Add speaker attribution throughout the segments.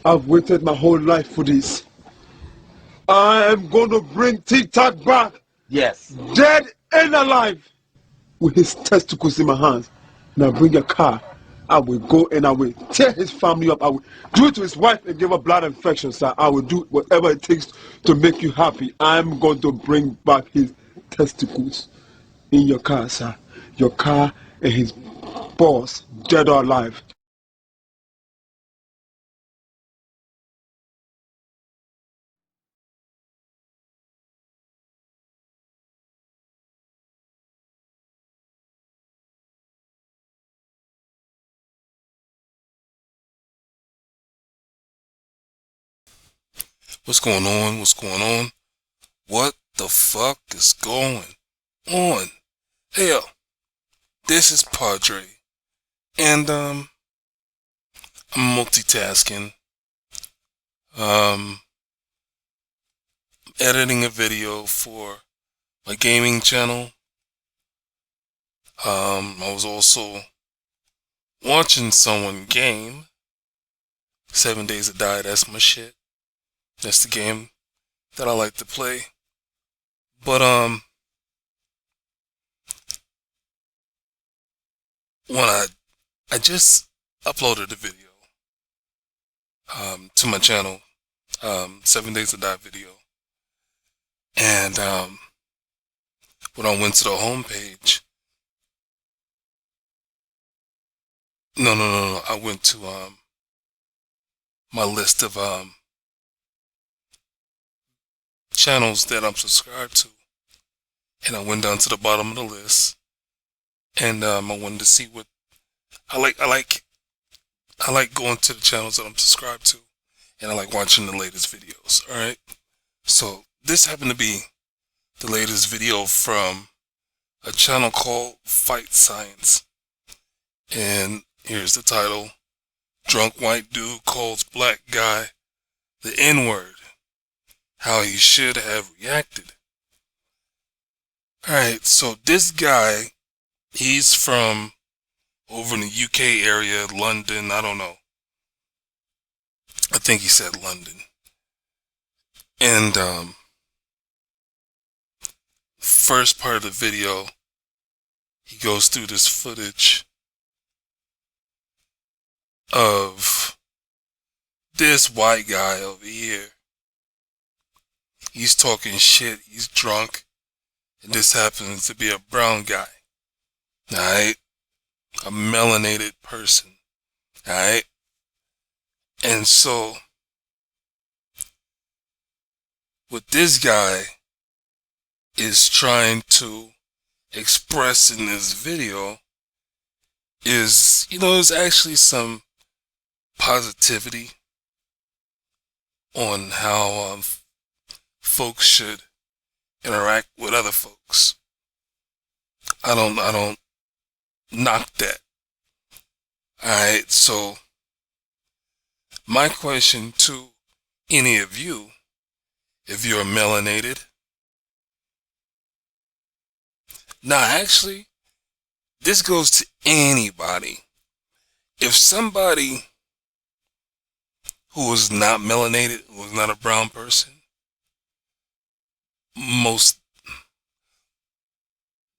Speaker 1: I've waited my whole life for this. I am going to bring TikTok back.
Speaker 2: Yes.
Speaker 1: Dead and alive. With his testicles in my hands. And I'll bring a car. I will go and I will tear his family up. I will do it to his wife and give her blood infection, sir. I will do whatever it takes to make you happy. I'm going to bring back his testicles in your car, sir. Your car and his boss, dead or alive.
Speaker 3: What's going on? What's going on? What the fuck is going on? Hell, this is Podrey, and I'm multitasking. Editing a video for my gaming channel. I was also watching someone game. 7 Days to Die, that's my shit. That's the game that I like to play. But when I just uploaded a video to my channel, 7 Days to Die video, and when I went to the homepage, no, I went to my list of channels that I'm subscribed to, and I went down to the bottom of the list, and I wanted to see what I like going to the channels that I'm subscribed to, and I like watching the latest videos. Alright, so this happened to be the latest video from a channel called Fight Science, and here's the title: Drunk White Dude Calls Black Guy the N-Word. How he should have reacted. Alright, so this guy, he's from over in the UK area, London, I don't know. I think he said London. And first part of the video, he goes through this footage of this white guy over here. He's talking shit, he's drunk, and this happens to be a brown guy, alright? A melanated person, alright? And so, what this guy is trying to express in this video is, there's actually some positivity on how folks should interact with other folks. I don't knock that. Alright, so my question to any of you, if you're melanated, now actually, this goes to anybody. If somebody who is not melanated, who is not a brown person,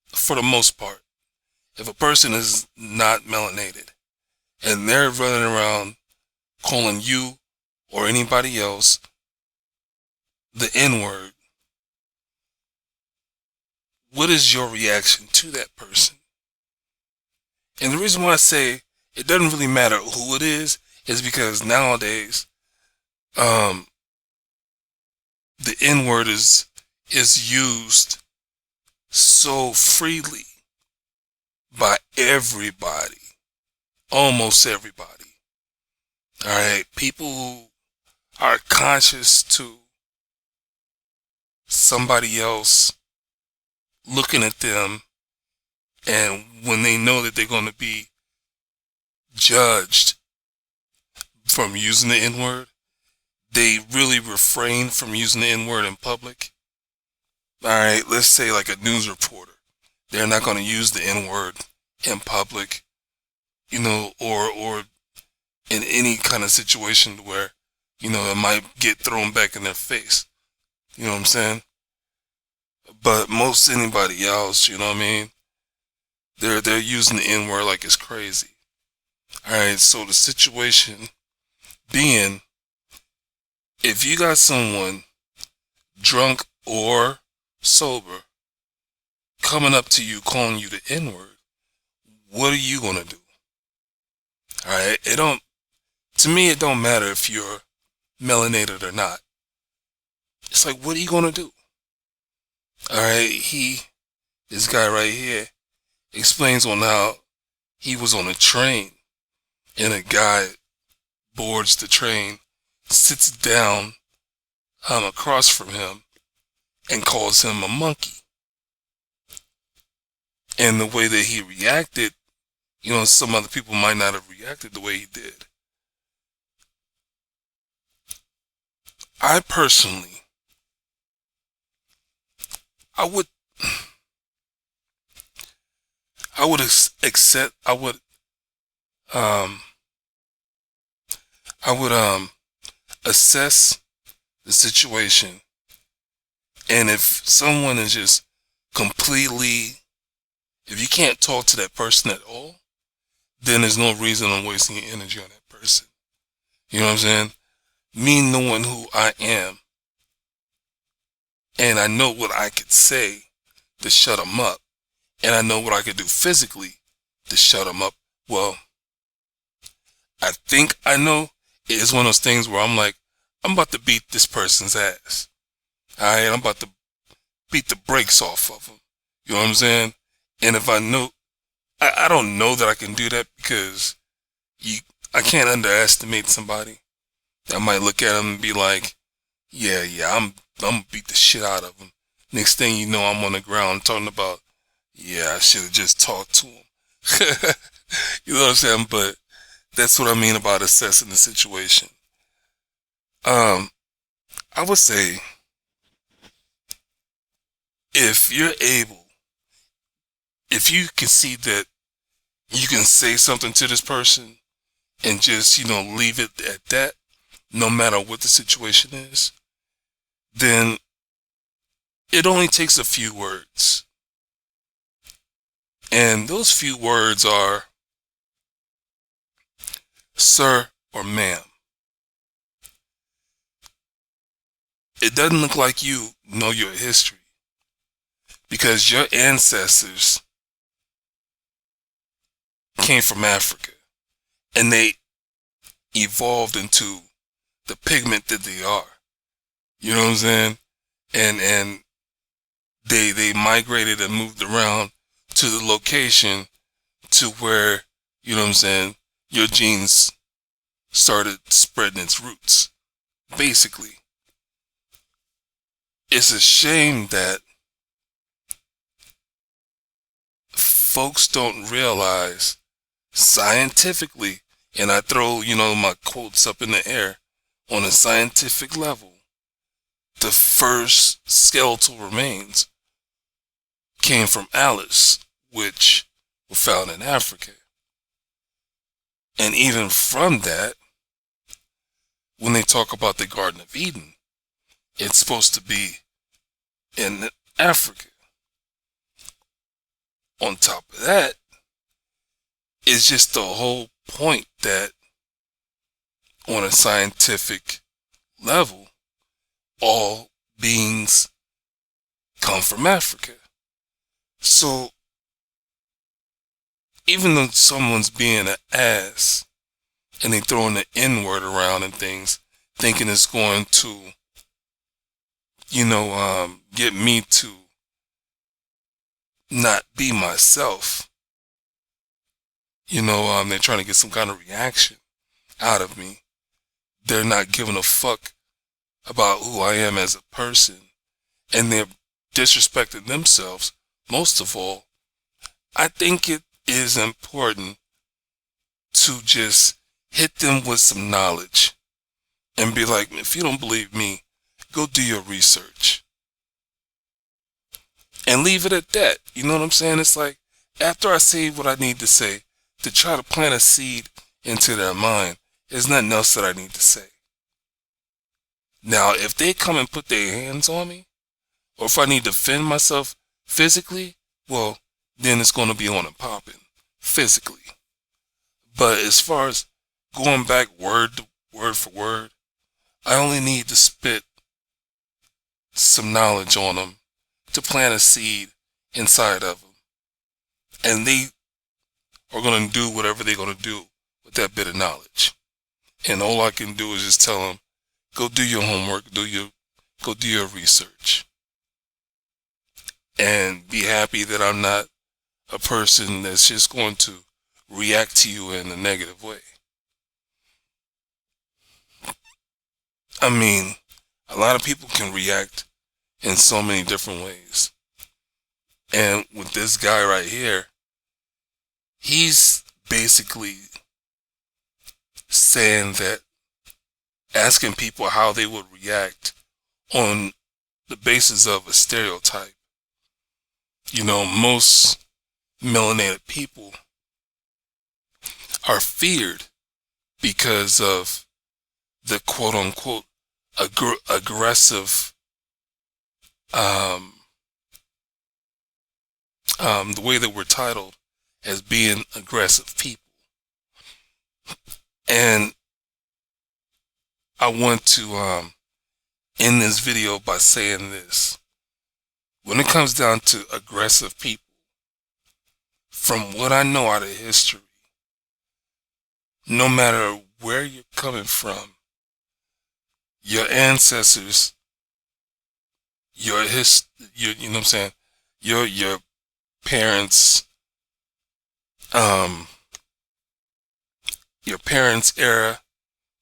Speaker 3: for the most part, if a person is not melanated and they're running around calling you or anybody else the N-word, what is your reaction to that person? And the reason why I say it doesn't really matter who it is because nowadays the N-word is used so freely by everybody, almost everybody. Alright, people who are conscious to somebody else looking at them, and when they know that they're going to be judged from using the N-word, they really refrain from using the N-word in public. Alright, let's say like a news reporter. They're not going to use the N-word in public, or in any kind of situation where You know, it might get thrown back in their face. You know what I'm saying? But most anybody else, you know what I mean? They're using the N word like it's crazy. Alright, so the situation being, if you got someone drunk or sober coming up to you calling you the N word, what are you gonna do? Alright, to me it don't matter if you're melanated or not. It's like, what are you gonna do? Alright, this guy right here explains on how he was on a train and a guy boards the train, sits down across from him and calls him a monkey. And the way that he reacted, you know, some other people might not have reacted the way he did. I personally, I would accept, I would assess the situation, and if someone is just completely, if you can't talk to that person at all, then there's no reason on wasting your energy on that person. You know what I'm saying? Me knowing who I am, and I know what I could say to shut them up, and I know what I could do physically to shut them up. Well, I think I know. It's one of those things where I'm like, I'm about to beat this person's ass. Alright, I'm about to beat the brakes off of them. You know what I'm saying? And if I know, I don't know that I can do that, because I can't underestimate somebody. I might look at them and be like, yeah, I'm gonna beat the shit out of them. Next thing you know, I'm on the ground talking about, yeah, I should have just talked to him. You know what I'm saying? But that's what I mean about assessing the situation. I would say, if you're able, if you can see that you can say something to this person and just, you know, leave it at that, no matter what the situation is, then it only takes a few words. And those few words are, sir or ma'am. It doesn't look like you know your history, because your ancestors came from Africa and they evolved into the pigment that they are. You know what I'm saying? And they migrated and moved around to the location to where, you know what I'm saying, your genes started spreading its roots. Basically, it's a shame that folks don't realize scientifically, and I throw, you know, my quotes up in the air, on a scientific level, the first skeletal remains came from Alice, which were found in Africa. And even from that, when they talk about the Garden of Eden, it's supposed to be in Africa. On top of that, it's just the whole point that on a scientific level, all beings come from Africa. So, even though someone's being an ass and they throwing the N-word around and things, thinking it's going to, you know, get me to not be myself, you know, they're trying to get some kind of reaction out of me. They're not giving a fuck about who I am as a person, and they're disrespecting themselves. Most of all, I think it is important to just hit them with some knowledge and be like, if you don't believe me, go do your research. And leave it at that. You know what I'm saying? It's like, after I say what I need to say, to try to plant a seed into their mind, there's nothing else that I need to say. Now, if they come and put their hands on me, or if I need to defend myself physically, well, then it's going to be on and popping physically. But as far as going back word for word, I only need to spit some knowledge on them to plant a seed inside of them. And they are going to do whatever they're going to do with that bit of knowledge. And all I can do is just tell them, go do your homework, go do your research. And be happy that I'm not a person that's just going to react to you in a negative way. I mean, a lot of people can react in so many different ways. And with this guy right here, he's basically saying that, asking people how they would react on the basis of a stereotype. You know, most melanated people are feared because of the quote-unquote aggressive, the way that we're titled as being aggressive people. And I want to end this video by saying this. When it comes down to aggressive people, from what I know out of history, no matter where you're coming from, your ancestors, you know what I'm saying, your parents, your parents' era,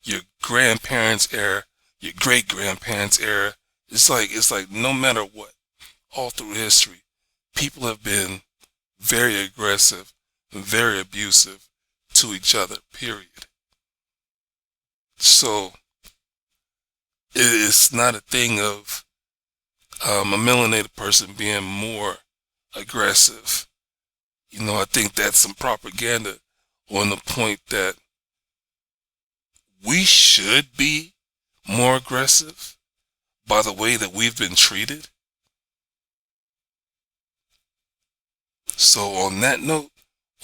Speaker 3: your grandparents' era, your great-grandparents' era, it's like no matter what, all through history, people have been very aggressive and very abusive to each other, period. So it's not a thing of a melanated person being more aggressive. You know, I think that's some propaganda on the point that we should be more aggressive by the way that we've been treated. So on that note,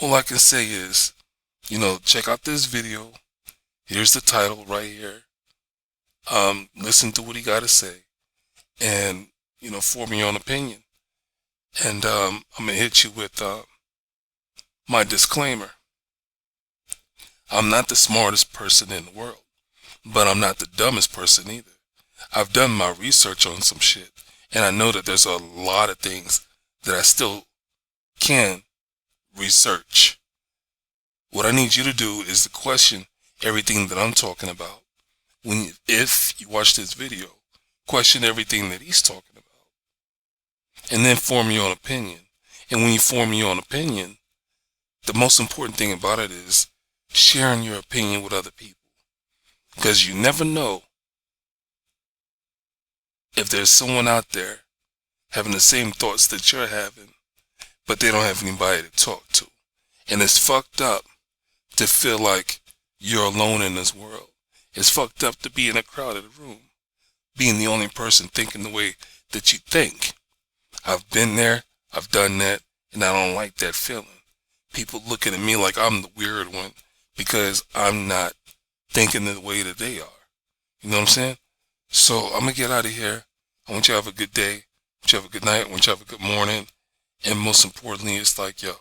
Speaker 3: all I can say is, you know, check out this video. Here's the title right here. Listen to what he got to say, and, you know, form your own opinion. And I'm gonna hit you with my disclaimer. I'm not the smartest person in the world, but I'm not the dumbest person either. I've done my research on some shit, and I know that there's a lot of things that I still can research. What I need you to do is to question everything that I'm talking about. If you watch this video, question everything that he's talking about, and then form your own opinion. And when you form your own opinion, the most important thing about it is sharing your opinion with other people, because you never know if there's someone out there having the same thoughts that you're having, but they don't have anybody to talk to. And it's fucked up to feel like you're alone in this world. It's fucked up to be in a crowded room, being the only person thinking the way that you think. I've been there, I've done that, and I don't like that feeling. People looking at me like I'm the weird one because I'm not thinking the way that they are. You know what I'm saying? So I'm going to get out of here. I want you to have a good day. I want you to have a good night. I want you to have a good morning. And most importantly, it's like, yo,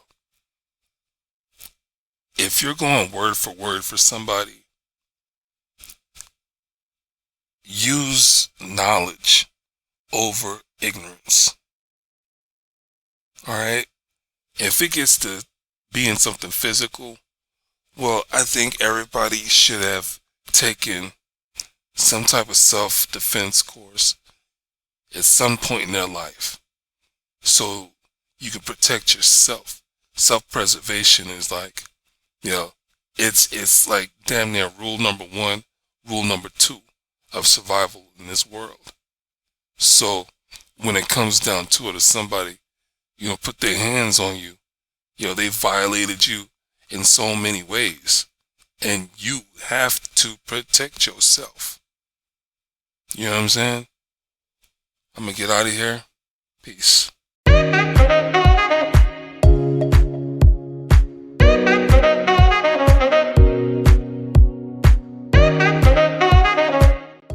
Speaker 3: if you're going word for somebody, use knowledge over ignorance. Alright? If it gets to being something physical, well, I think everybody should have taken some type of self-defense course at some point in their life, so you can protect yourself. Self-preservation is like, you know, it's like damn near rule number 1, rule number 2 of survival in this world. So when it comes down to it, if somebody, you know, put their hands on you, you know, they violated you in so many ways, and you have to protect yourself. You know what I'm saying? I'm gonna get out of here. Peace.